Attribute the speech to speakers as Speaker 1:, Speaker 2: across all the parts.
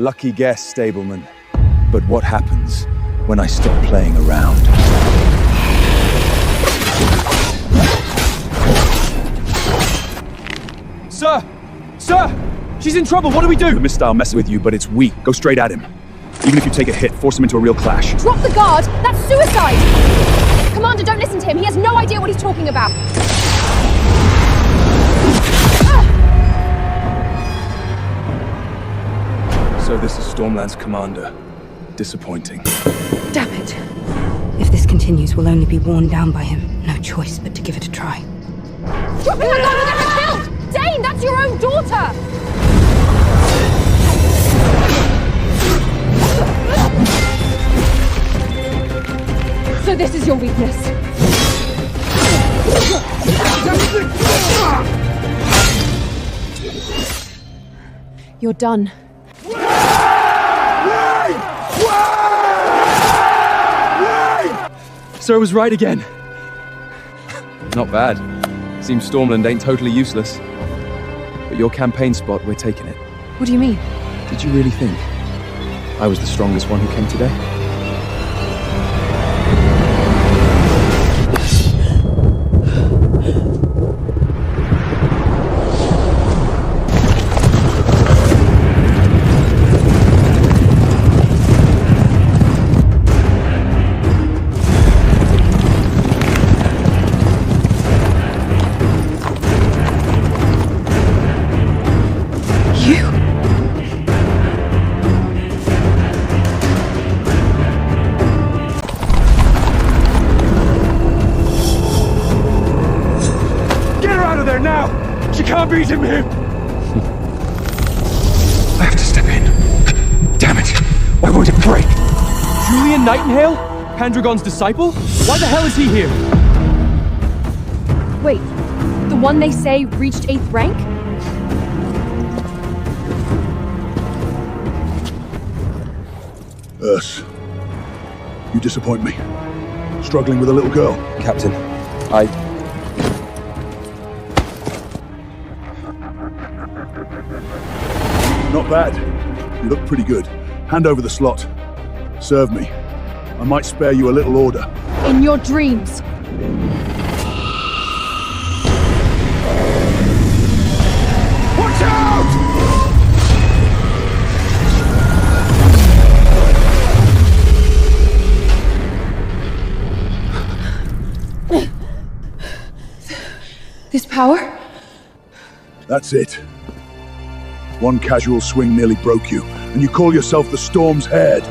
Speaker 1: Lucky guess, stableman. But what happens when I stop playing around? Sir! Sir! She's in trouble, what do we do? The missile messes with you, but it's weak. Go straight at him. Even if you take a hit, force him into a real clash.
Speaker 2: Drop the guard! That's suicide! Commander, don't listen to him. He has no idea what he's talking about.
Speaker 1: So this is Stormland's commander. Disappointing.
Speaker 3: Damn it. If this continues, we'll only be worn down by him. No choice but to give it a try.
Speaker 2: Dropping the guard will get her killed! Dane, that's your own daughter! So this is your weakness. You're done.
Speaker 1: Sir was right again. Not bad. Seems Stormland ain't totally useless. But your campaign spot, we're taking it.
Speaker 2: What do you mean?
Speaker 1: Did you really think I was the strongest one who came today? Beat him here! I have to step in. Damn it! Why won't it break? Julian Nightingale? Pendragon's disciple? Why the hell is he here?
Speaker 2: Wait, the one they say reached 8th rank?
Speaker 4: You disappoint me. Struggling with a little girl.
Speaker 1: Captain,
Speaker 4: Not bad. You look pretty good. Hand over the slot. Serve me. I might spare you a little order.
Speaker 2: In your dreams.
Speaker 4: Watch out!
Speaker 2: This power?
Speaker 4: That's it. One casual swing nearly broke you, and you call yourself the Storm's head.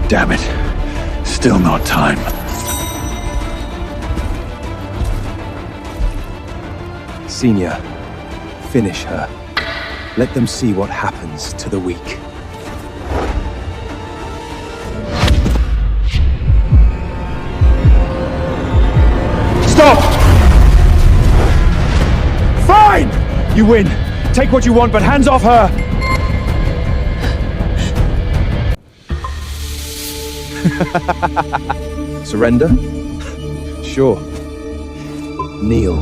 Speaker 4: Damn it. Still not time.
Speaker 1: Senior, finish her. Let them see what happens to the weak. Stop! Fine! You win. Take what you want, but hands off her! Surrender? Sure. Kneel.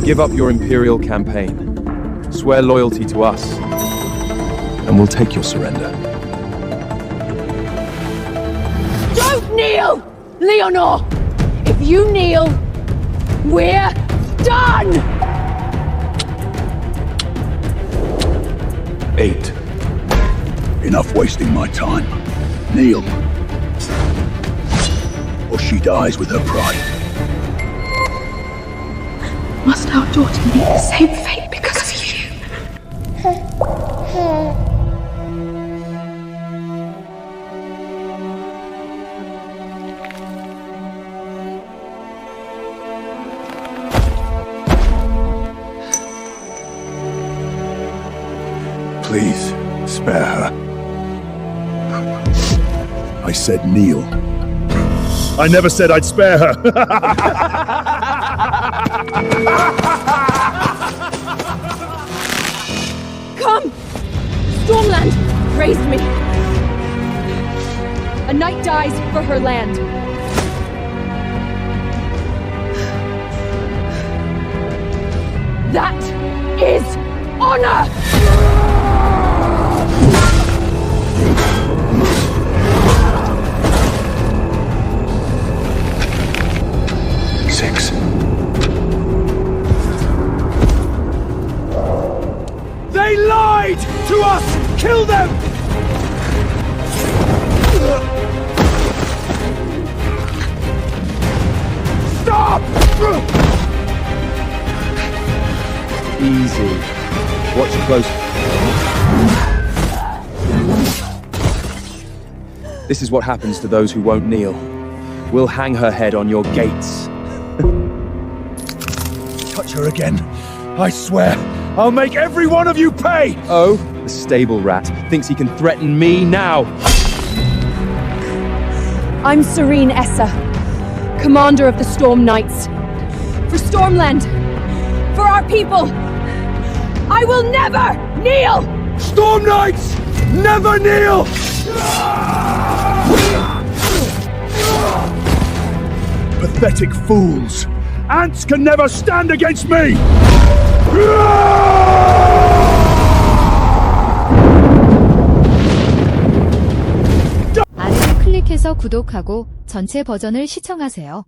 Speaker 1: Give up your Imperial campaign. Swear loyalty to us. And we'll take your surrender.
Speaker 2: Don't kneel! Leonor! If you kneel, we're done!
Speaker 4: 8. Enough wasting my time. Kneel. Or she dies with her pride.
Speaker 3: Must our daughter meet the same fate because of you?
Speaker 4: Please, spare her. I said kneel. I never said I'd spare her.
Speaker 2: Come! Stormland raised me. A knight dies for her land. That is honor!
Speaker 1: 6.
Speaker 4: They lied to us! Kill them! Stop!
Speaker 1: Easy. Watch it close. This is what happens to those who won't kneel. We'll hang her head on your gates.
Speaker 4: Touch her again. I swear, I'll make every one of you pay!
Speaker 1: Oh, the stable rat thinks he can threaten me now.
Speaker 2: I'm Serene Essa, commander of the Storm Knights. For Stormland, for our people, I will never kneel!
Speaker 4: Storm Knights! Never kneel! Pathetic fools! Ants can never stand against me!
Speaker 5: 아래를 클릭해서 구독하고 전체 버전을 시청하세요.